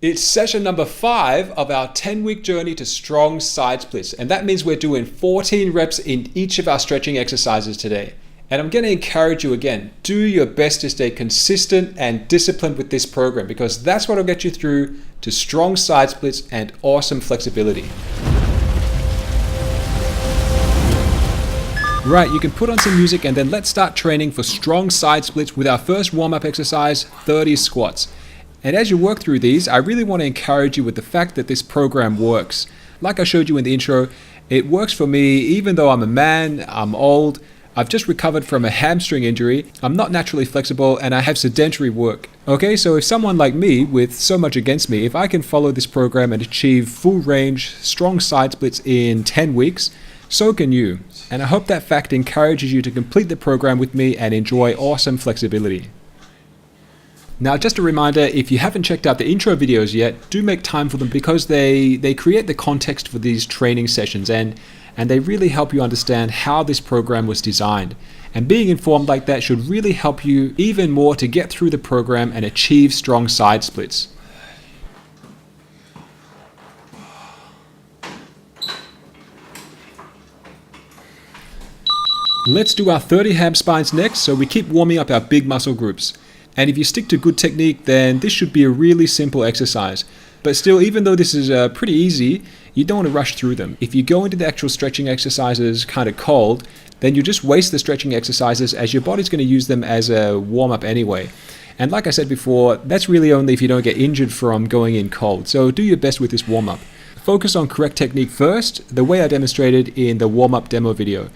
It's session number 5 of our 10-week journey to strong side splits. And that means we're doing 14 reps in each of our stretching exercises today. And I'm going to encourage you again, do your best to stay consistent and disciplined with this program, because that's what will get you through to strong side splits and awesome flexibility. Right, you can put on some music and then let's start training for strong side splits with our first warm-up exercise, 30 squats. And as you work through these, I really want to encourage you with the fact that this program works. Like I showed you in the intro, it works for me even though I'm a man, I'm old, I've just recovered from a hamstring injury, I'm not naturally flexible, and I have sedentary work. Okay, so if someone like me with so much against me, if I can follow this program and achieve full range, strong side splits in 10 weeks, so can you. And I hope that fact encourages you to complete the program with me and enjoy awesome flexibility. Now, just a reminder, if you haven't checked out the intro videos yet, do make time for them, because they create the context for these training sessions and they really help you understand how this program was designed. And being informed like that should really help you even more to get through the program and achieve strong side splits. Let's do our 30 ham spines next, so we keep warming up our big muscle groups. And if you stick to good technique, then this should be a really simple exercise. But still, even though this is pretty easy, you don't want to rush through them. If you go into the actual stretching exercises kind of cold, then you just waste the stretching exercises, as your body's going to use them as a warm-up anyway. And like I said before, that's really only if you don't get injured from going in cold. So do your best with this warm-up. Focus on correct technique first, the way I demonstrated in the warm-up demo video.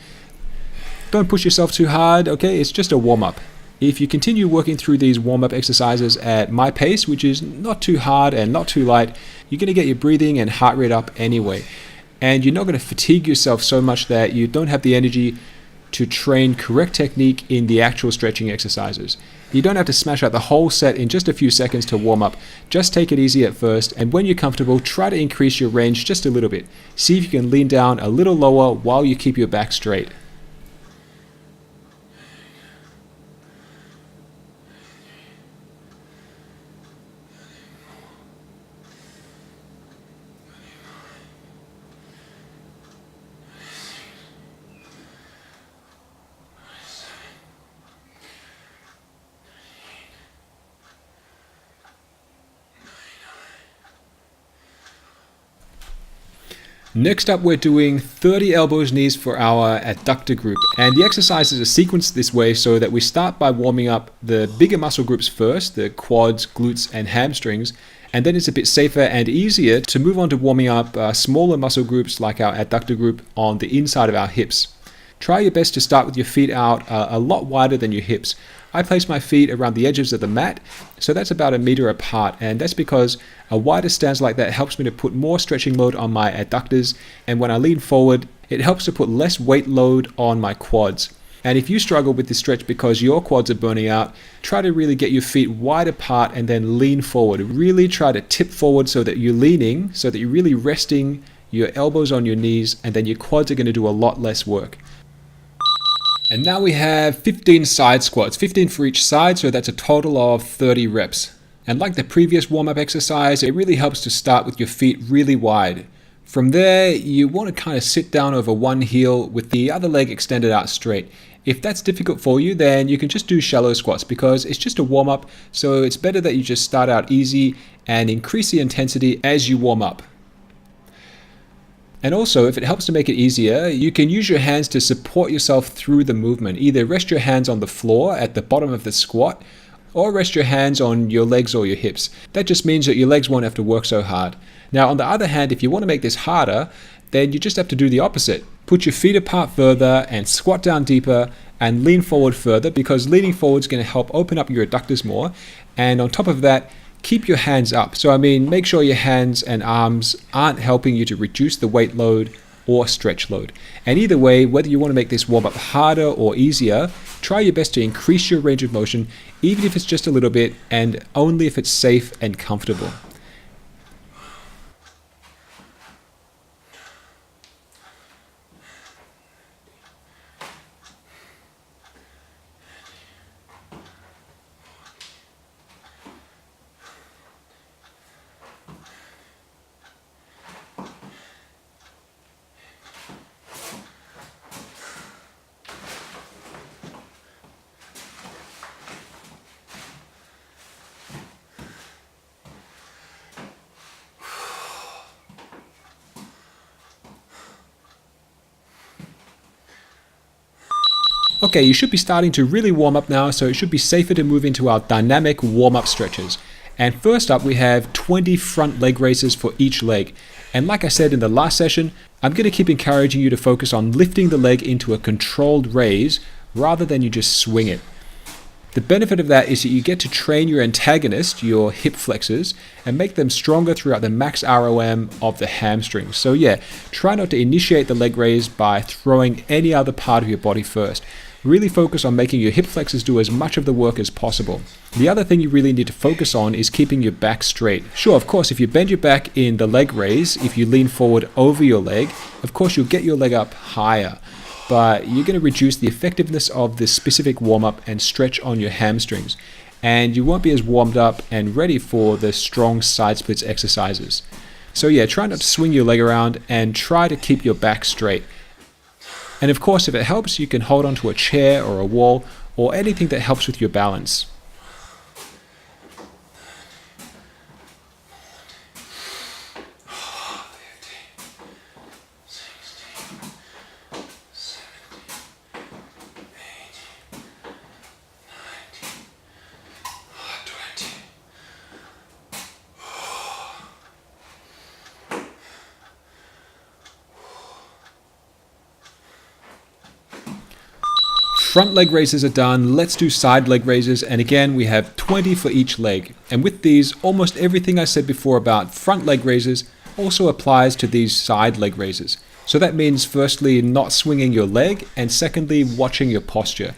Don't push yourself too hard, okay? It's just a warm-up. If you continue working through these warm-up exercises at my pace, which is not too hard and not too light, you're going to get your breathing and heart rate up anyway. And you're not going to fatigue yourself so much that you don't have the energy to train correct technique in the actual stretching exercises. You don't have to smash out the whole set in just a few seconds to warm up. Just take it easy at first, and when you're comfortable, try to increase your range just a little bit. See if you can lean down a little lower while you keep your back straight. Next up, we're doing 30 elbows, knees for our adductor group. And the exercises are sequenced this way so that we start by warming up the bigger muscle groups first, the quads, glutes, and hamstrings. And then it's a bit safer and easier to move on to warming up smaller muscle groups like our adductor group on the inside of our hips. Try your best to start with your feet out a lot wider than your hips. I place my feet around the edges of the mat, so that's about 1 meter apart, and that's because a wider stance like that helps me to put more stretching load on my adductors, and when I lean forward, it helps to put less weight load on my quads. And if you struggle with this stretch because your quads are burning out, try to really get your feet wide apart and then lean forward. Really try to tip forward so that you're leaning, so that you're really resting your elbows on your knees, and then your quads are going to do a lot less work. And now we have 15 side squats, 15 for each side, so that's a total of 30 reps. And like the previous warm-up exercise, it really helps to start with your feet really wide. From there, you want to kind of sit down over one heel with the other leg extended out straight. If that's difficult for you, then you can just do shallow squats, because it's just a warm-up, so it's better that you just start out easy and increase the intensity as you warm up. And also, if it helps to make it easier, you can use your hands to support yourself through the movement. Either rest your hands on the floor at the bottom of the squat, or rest your hands on your legs or your hips. That just means that your legs won't have to work so hard. Now, on the other hand, if you want to make this harder, then you just have to do the opposite. Put your feet apart further and squat down deeper and lean forward further, because leaning forward is going to help open up your adductors more. And on top of that, keep your hands up. So make sure your hands and arms aren't helping you to reduce the weight load or stretch load. And either way, whether you want to make this warm up harder or easier, try your best to increase your range of motion, even if it's just a little bit, and only if it's safe and comfortable. Okay, you should be starting to really warm up now, so it should be safer to move into our dynamic warm-up stretches. And first up, we have 20 front leg raises for each leg. And like I said in the last session, I'm going to keep encouraging you to focus on lifting the leg into a controlled raise rather than you just swing it. The benefit of that is that you get to train your antagonist, your hip flexors, and make them stronger throughout the max ROM of the hamstrings. So yeah, try not to initiate the leg raise by throwing any other part of your body first. Really focus on making your hip flexors do as much of the work as possible. The other thing you really need to focus on is keeping your back straight. Sure, of course, if you bend your back in the leg raise, if you lean forward over your leg, of course you'll get your leg up higher. But you're going to reduce the effectiveness of this specific warm-up and stretch on your hamstrings. And you won't be as warmed up and ready for the strong side splits exercises. So yeah, try not to swing your leg around and try to keep your back straight. And of course, if it helps, you can hold onto a chair or a wall or anything that helps with your balance. Front leg raises are done, let's do side leg raises, and again we have 20 for each leg. And with these, almost everything I said before about front leg raises also applies to these side leg raises. So that means firstly not swinging your leg, and secondly watching your posture.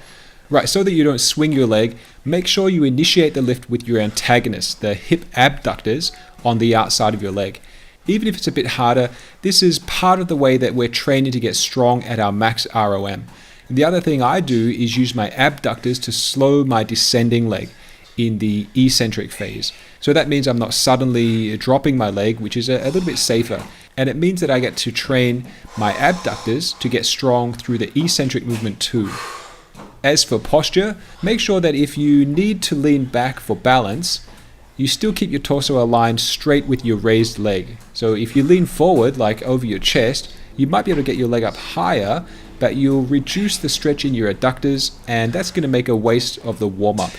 Right, so that you don't swing your leg, make sure you initiate the lift with your antagonist, the hip abductors on the outside of your leg. Even if it's a bit harder, this is part of the way that we're training to get strong at our max ROM. The other thing I do is use my abductors to slow my descending leg in the eccentric phase. So that means I'm not suddenly dropping my leg, which is a little bit safer. And it means that I get to train my abductors to get strong through the eccentric movement too. As for posture, make sure that if you need to lean back for balance, you still keep your torso aligned straight with your raised leg. So if you lean forward, like over your chest, you might be able to get your leg up higher, but you'll reduce the stretch in your adductors, and that's going to make a waste of the warm-up.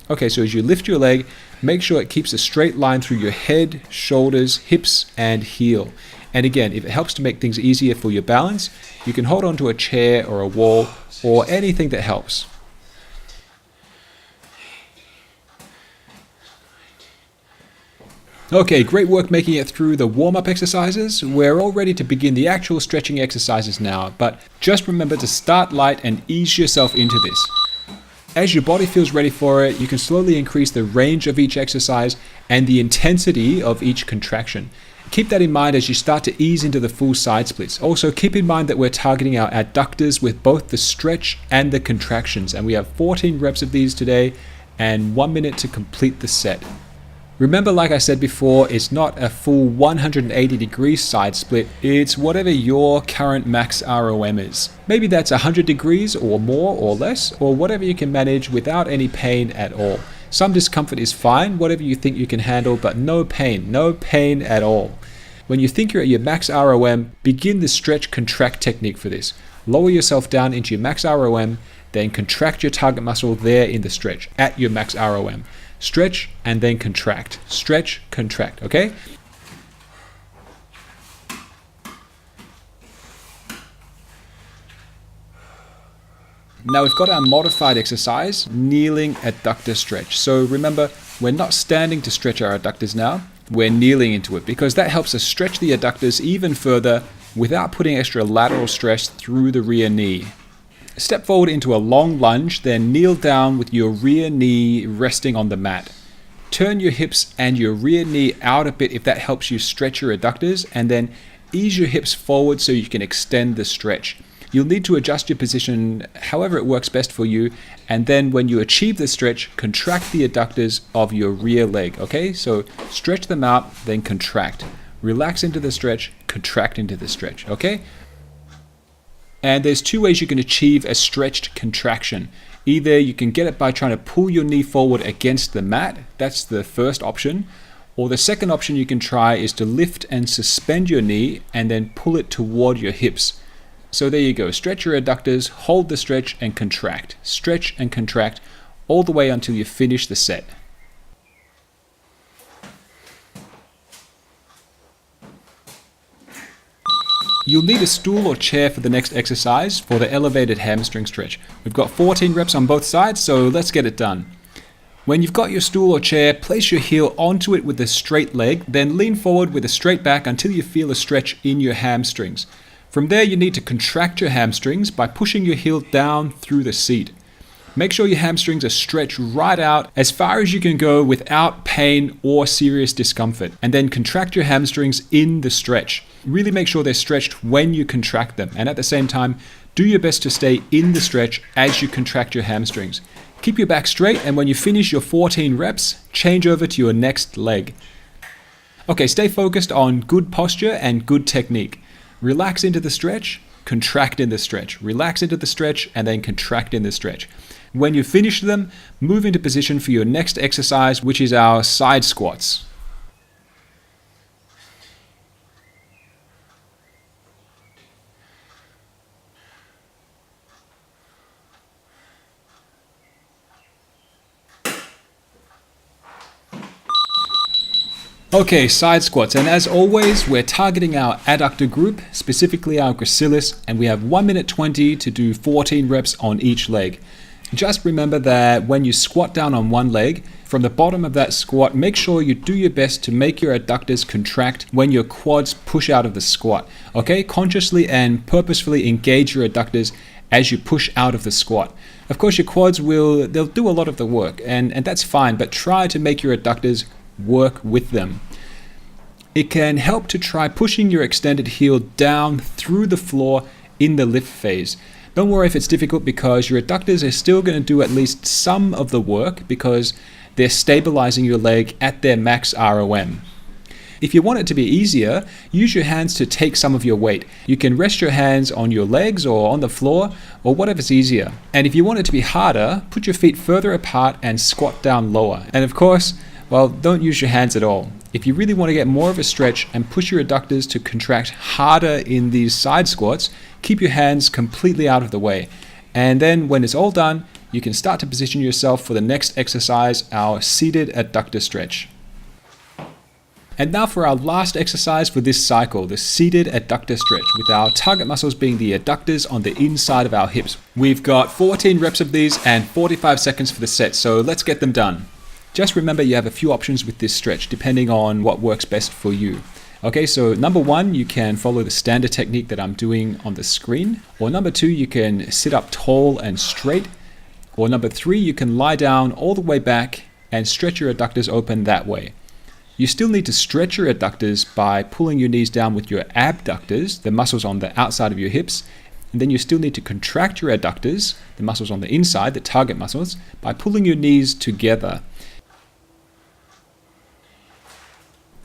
Okay, so as you lift your leg, make sure it keeps a straight line through your head, shoulders, hips, and heel. And again, if it helps to make things easier for your balance, you can hold onto a chair or a wall or anything that helps. Okay, great work making it through the warm-up exercises. We're all ready to begin the actual stretching exercises now, but just remember to start light and ease yourself into this. As your body feels ready for it, you can slowly increase the range of each exercise and the intensity of each contraction. Keep that in mind as you start to ease into the full side splits. Also, keep in mind that we're targeting our adductors with both the stretch and the contractions, and we have 14 reps of these today and 1 minute to complete the set. Remember, like I said before, it's not a full 180-degree side split, it's whatever your current max ROM is. Maybe that's 100 degrees or more or less, or whatever you can manage without any pain at all. Some discomfort is fine, whatever you think you can handle, but no pain at all. When you think you're at your max ROM, begin the stretch contract technique for this. Lower yourself down into your max ROM, then contract your target muscle there in the stretch at your max ROM. Stretch and then contract. Stretch, contract, okay? Now we've got our modified exercise, kneeling adductor stretch. So remember, we're not standing to stretch our adductors now, we're kneeling into it because that helps us stretch the adductors even further without putting extra lateral stress through the rear knee. Step forward into a long lunge, then kneel down with your rear knee resting on the mat. Turn your hips and your rear knee out a bit if that helps you stretch your adductors, and then ease your hips forward so you can extend the stretch. You'll need to adjust your position however it works best for you, and then when you achieve the stretch, contract the adductors of your rear leg, okay? So stretch them out, then contract. Relax into the stretch, contract into the stretch, okay? And there's two ways you can achieve a stretched contraction. Either you can get it by trying to pull your knee forward against the mat, that's the first option, or the second option you can try is to lift and suspend your knee and then pull it toward your hips. So there you go. Stretch your adductors, hold the stretch and contract. Stretch and contract all the way until you finish the set. You'll need a stool or chair for the next exercise for the elevated hamstring stretch. We've got 14 reps on both sides, so let's get it done. When you've got your stool or chair, place your heel onto it with a straight leg, then lean forward with a straight back until you feel a stretch in your hamstrings. From there, you need to contract your hamstrings by pushing your heel down through the seat. Make sure your hamstrings are stretched right out as far as you can go without pain or serious discomfort. And then contract your hamstrings in the stretch. Really make sure they're stretched when you contract them. And at the same time, do your best to stay in the stretch as you contract your hamstrings. Keep your back straight, and when you finish your 14 reps, change over to your next leg. Okay, stay focused on good posture and good technique. Relax into the stretch, contract in the stretch. Relax into the stretch, and then contract in the stretch. When you finish them, move into position for your next exercise, which is our side squats. Okay, side squats, and as always, we're targeting our adductor group, specifically our gracilis, and we have 1 minute 20 to do 14 reps on each leg. Just remember that when you squat down on one leg, from the bottom of that squat, make sure you do your best to make your adductors contract when your quads push out of the squat. Okay, consciously and purposefully engage your adductors as you push out of the squat. Of course, your quads they'll do a lot of the work, and that's fine, but try to make your adductors work with them. It can help to try pushing your extended heel down through the floor in the lift phase. Don't worry if it's difficult, because your adductors are still going to do at least some of the work because they're stabilizing your leg at their max ROM. If you want it to be easier, use your hands to take some of your weight. You can rest your hands on your legs or on the floor or whatever's easier. And if you want it to be harder, put your feet further apart and squat down lower. And of course, well, don't use your hands at all. If you really want to get more of a stretch and push your adductors to contract harder in these side squats, keep your hands completely out of the way. And then when it's all done, you can start to position yourself for the next exercise, our seated adductor stretch. And now for our last exercise for this cycle, the seated adductor stretch, with our target muscles being the adductors on the inside of our hips. We've got 14 reps of these and 45 seconds for the set, so let's get them done. Just remember you have a few options with this stretch depending on what works best for you. Okay, so number one, you can follow the standard technique that I'm doing on the screen. Or number two, you can sit up tall and straight. Or number three, you can lie down all the way back and stretch your adductors open that way. You still need to stretch your adductors by pulling your knees down with your abductors, the muscles on the outside of your hips. And then you still need to contract your adductors, the muscles on the inside, the target muscles, by pulling your knees together.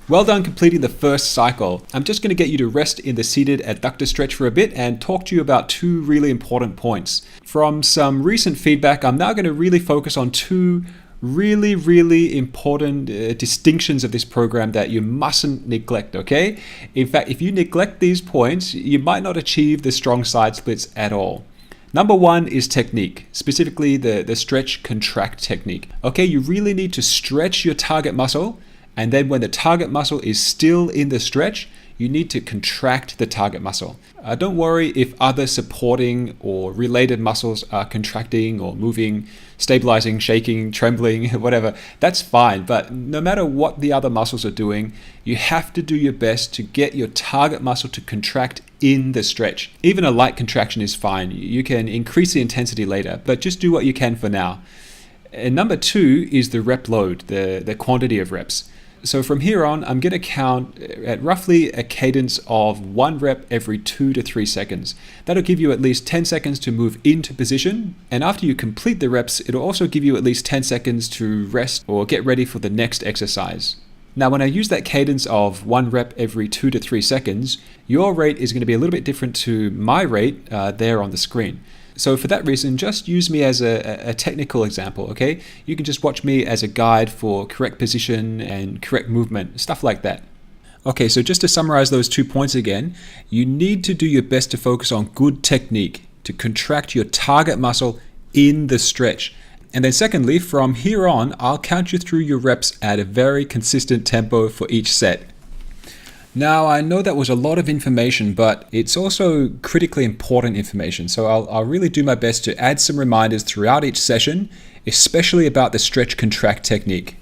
Well done completing the first cycle. I'm just going to get you to rest in the seated adductor stretch for a bit and talk to you about two really important points. From some recent feedback, I'm now going to really focus on two really important distinctions of this program that you mustn't neglect, okay? In fact, if you neglect these points, you might not achieve the strong side splits at all. Number one is technique, specifically the stretch contract technique. Okay, you really need to stretch your target muscle, and then when the target muscle is still in the stretch, you need to contract the target muscle. Don't worry if other supporting or related muscles are contracting or moving, stabilizing, shaking, trembling, whatever. That's fine, but no matter what the other muscles are doing, you have to do your best to get your target muscle to contract in the stretch. Even a light contraction is fine. You can increase the intensity later, but just do what you can for now. And number two is the rep load, the quantity of reps. So from here on, I'm going to count at roughly a cadence of 1 rep every 2 to 3 seconds. That'll give you at least 10 seconds to move into position. And after you complete the reps, it'll also give you at least 10 seconds to rest or get ready for the next exercise. Now, when I use that cadence of 1 rep every 2 to 3 seconds, your rate is going to be a little bit different to my rate there on the screen. So for that reason, just use me as a technical example, okay? You can just watch me as a guide for correct position and correct movement, stuff like that. Okay, so just to summarize those 2 points again, you need to do your best to focus on good technique to contract your target muscle in the stretch. And then secondly, from here on, I'll count you through your reps at a very consistent tempo for each set. Now, I know that was a lot of information, but it's also critically important information. So I'll really do my best to add some reminders throughout each session, especially about the stretch contract technique.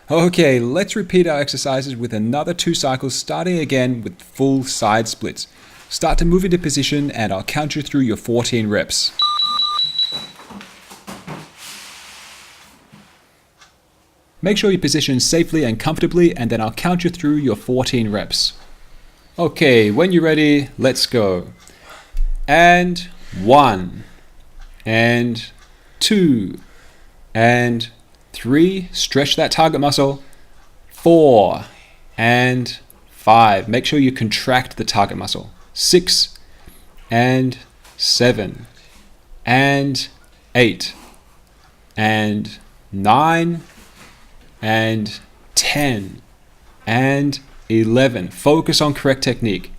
Okay, let's repeat our exercises with another 2 cycles, starting again with full side splits. Start to move into position and I'll count you through your 14 reps. Make sure you position safely and comfortably, and then I'll count you through your 14 reps. Okay, when you're ready, let's go. And 1, and 2, and 3, stretch that target muscle. 4, and 5, make sure you contract the target muscle. 6, and 7, and 8, and 9, and 10, and 11. Focus on correct technique.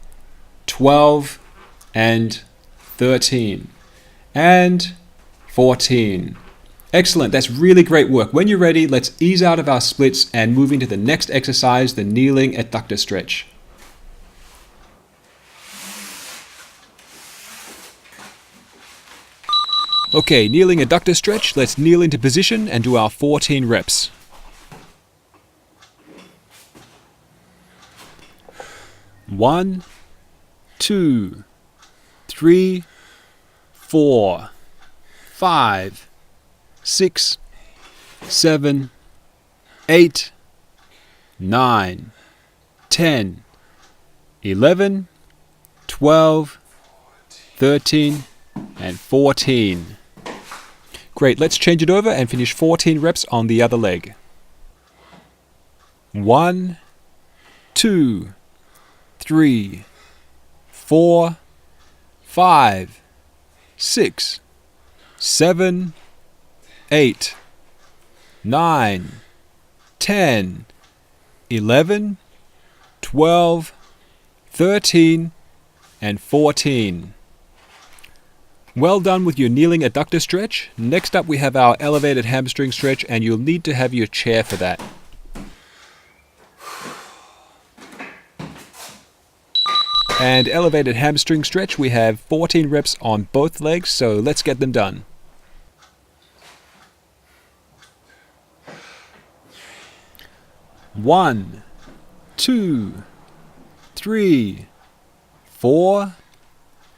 12, and 13, and 14. Excellent, that's really great work. When you're ready, let's ease out of our splits and move into the next exercise, the kneeling adductor stretch. Okay, kneeling adductor stretch. Let's kneel into position and do our 14 reps. One, 2, 3, 4, 5, 6, 7, 8, 9, 10, 11, 12, 13, and 14. Great, let's change it over and finish 14 reps on the other leg. 1, 2, 3, 4, 5, 6, 7, 8, 9, 10, 11, 12, 13, and 14. Well done with your kneeling adductor stretch. Next up we have our elevated hamstring stretch, and you'll need to have your chair for that. And elevated hamstring stretch, we have 14 reps on both legs, so let's get them done. One, 2, 3, 4,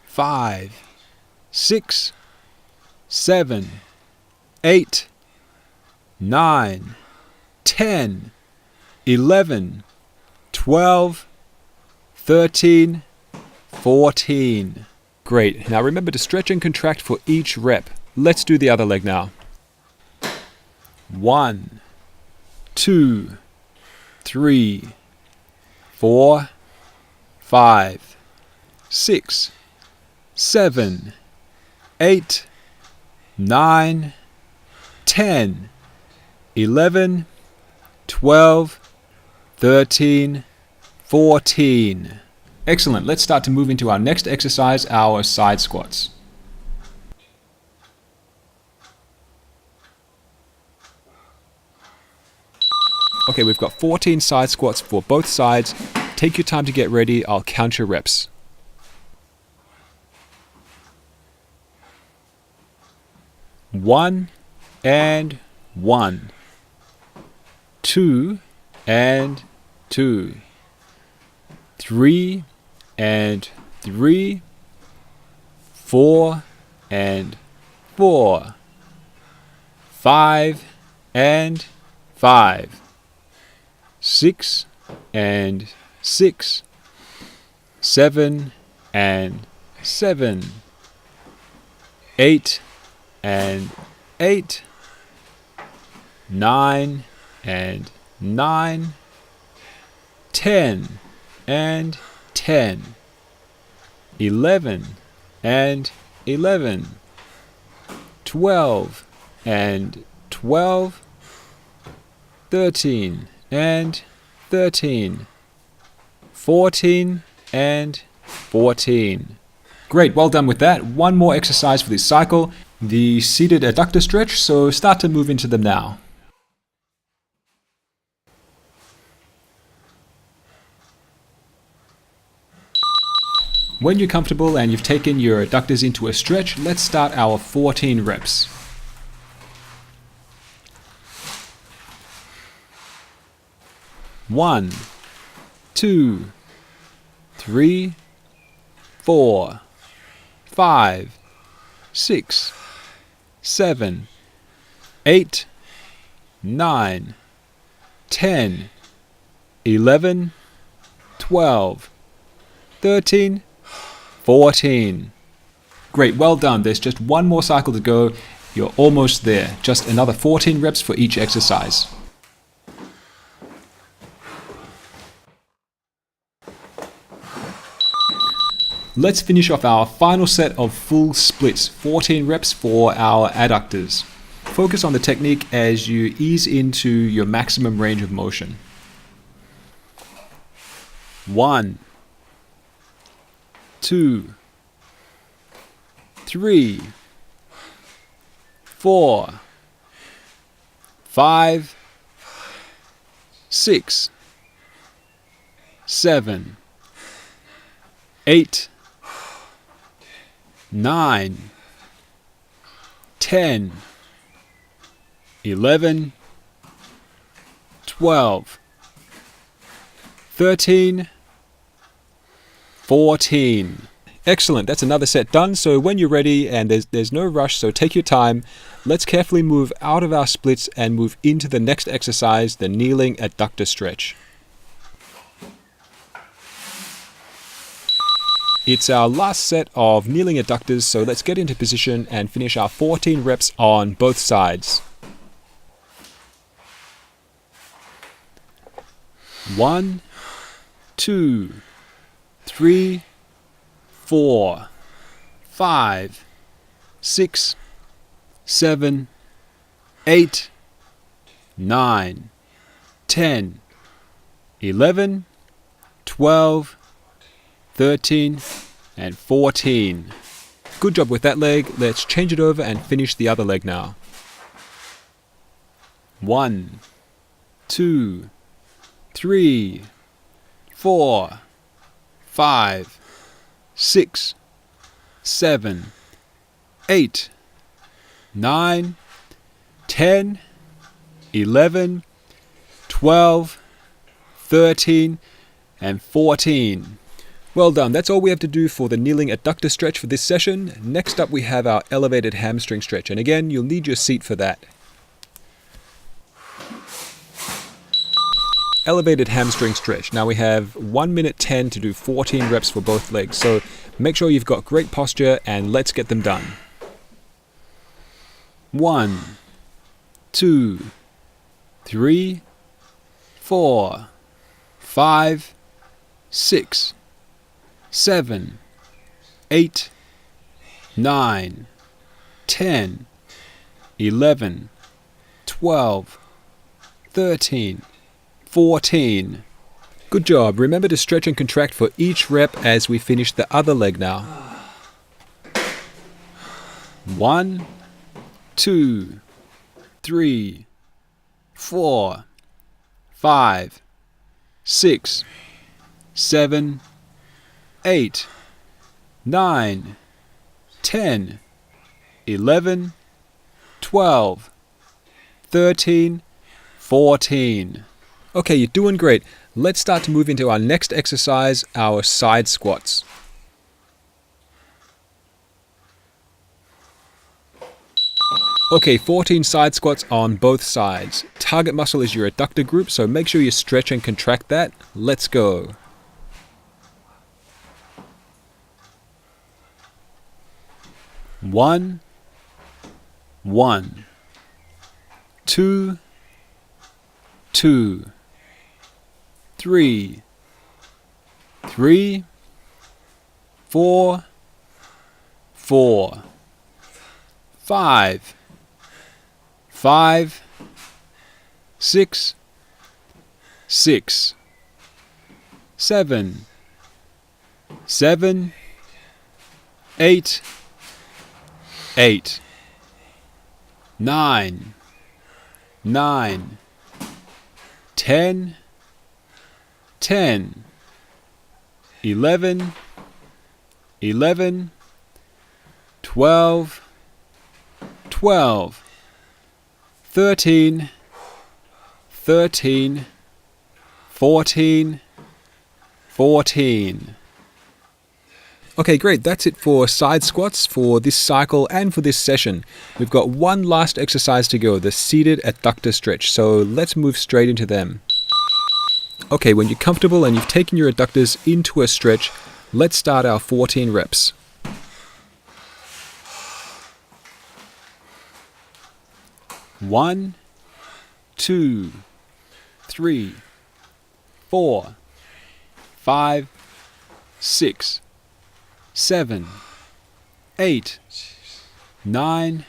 5, 6, 7, 8, 9, 10, 11, 12, 13, 14. Great. Now remember to stretch and contract for each rep. Let's do the other leg now. 1, 2, 3, 4, 5, 6, 7, 8, 9, 10, 11, 12, 13, 14. Excellent. Let's start to move into our next exercise, our side squats. Okay, we've got 14 side squats for both sides. Take your time to get ready. I'll count your reps. 1 and 1. 2 and 2. 3 and 3. 4 and 4. 5 and 5. 6 and 6. 7 and 7. 8 and 8. 9 and 9. 10 and 10. 11 and 11. 12 and 12. 13 and 13. 14, and 14. Great, well done with that. One more exercise for this cycle, the seated adductor stretch, so start to move into them now. When you're comfortable and you've taken your adductors into a stretch, let's start our 14 reps. 1, 2, 3, 4, 5, 6, 7, 8, 9, 10, 11, 12, 13, 14. Great, well done. There's just one more cycle to go. You're almost there. Just another 14 reps for each exercise. Let's finish off our final set of full splits, 14 reps for our adductors. Focus on the technique as you ease into your maximum range of motion. 1, 2, 3, 4, 5, 6, 7, 8, 9, 10, 11, 12, 13, 14. Excellent, that's another set done. So when you're ready, and there's no rush, so take your time, let's carefully move out of our splits and move into the next exercise, the kneeling adductor stretch. It's our last set of kneeling adductors, so let's get into position and finish our 14 reps on both sides. 1, 2, 3, 4, 5, 6, 7, 8, 9, 10, 11, 12, 13, and 14. Good job with that leg. Let's change it over and finish the other leg now. 1, 2, 3, 4, 5, 6, 7, 8, 9, 10, 11, 12, 13, and 14. Well done, that's all we have to do for the kneeling adductor stretch for this session. Next up we have our elevated hamstring stretch, and again you'll need your seat for that. Elevated hamstring stretch. Now we have 1 minute 10 to do 14 reps for both legs, so make sure you've got great posture and let's get them done. 1, 2, 3, 4, 5, 6, 7, 8, 9, 10, 11, 12, 13, 14. Good job. Remember to stretch and contract for each rep as we finish the other leg now. 1, 2, 3, 4, 5, 6, 7, 8, 9, 10, 11, 12, 13, 14. Okay, you're doing great. Let's start to move into our next exercise, our side squats. Okay, 14 side squats on both sides. Target muscle is your adductor group, so make sure you stretch and contract that. Let's go. 1, 1, 2, 2, 3, 3, 4, 4, 5, 5, 6, 6, 7, 7, 8, 8, 9, 9, 10, 10, 11, 11, 12, 12, 13, 13, 14, 14. Okay, great. That's it for side squats for this cycle and for this session. We've got one last exercise to go, the seated adductor stretch. So let's move straight into them. Okay, when you're comfortable and you've taken your adductors into a stretch, let's start our 14 reps. One, 2, 3, 4, 5, 6, 7, 8, 9,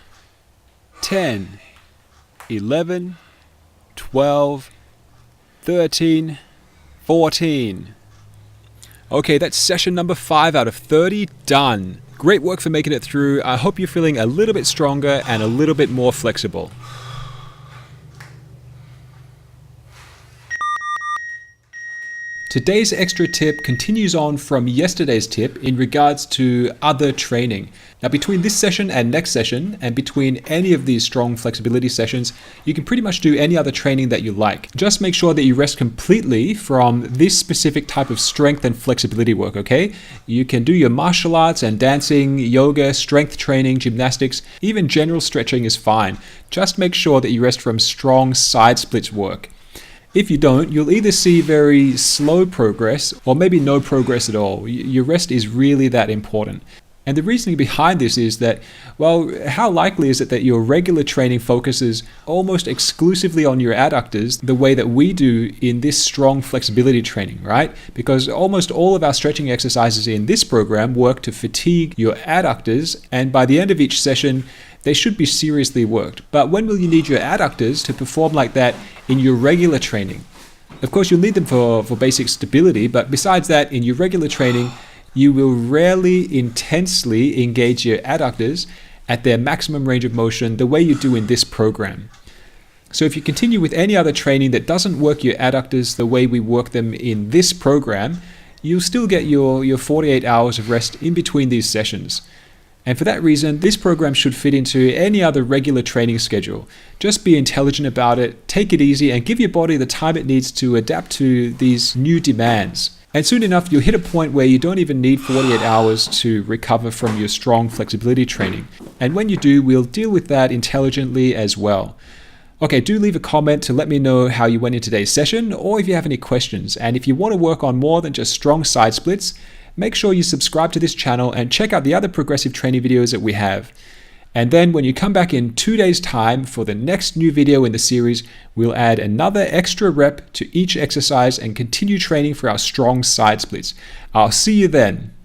10, 11, 12, 13, 14. Okay, that's session number 5 out of 30 done. Great work for making it through. I hope you're feeling a little bit stronger and a little bit more flexible. Today's extra tip continues on from yesterday's tip in regards to other training. Now, between this session and next session, and between any of these strong flexibility sessions, you can pretty much do any other training that you like. Just make sure that you rest completely from this specific type of strength and flexibility work, okay? You can do your martial arts and dancing, yoga, strength training, gymnastics, even general stretching is fine. Just make sure that you rest from strong side splits work. If you don't, you'll either see very slow progress or maybe no progress at all. Your rest is really that important. And the reasoning behind this is that, well, how likely is it that your regular training focuses almost exclusively on your adductors the way that we do in this strong flexibility training, right? Because almost all of our stretching exercises in this program work to fatigue your adductors, and by the end of each session, they should be seriously worked. But when will you need your adductors to perform like that in your regular training? Of course, you'll need them for basic stability, but besides that, in your regular training, you will rarely intensely engage your adductors at their maximum range of motion the way you do in this program. So if you continue with any other training that doesn't work your adductors the way we work them in this program, you'll still get your 48 hours of rest in between these sessions. And for that reason, this program should fit into any other regular training schedule. Just be intelligent about it, take it easy, and give your body the time it needs to adapt to these new demands. And soon enough, you'll hit a point where you don't even need 48 hours to recover from your strong flexibility training. And when you do, we'll deal with that intelligently as well. Okay, do leave a comment to let me know how you went in today's session, or if you have any questions. And if you want to work on more than just strong side splits, make sure you subscribe to this channel and check out the other progressive training videos that we have. And then when you come back in 2 days' time for the next new video in the series, we'll add another extra rep to each exercise and continue training for our strong side splits. I'll see you then.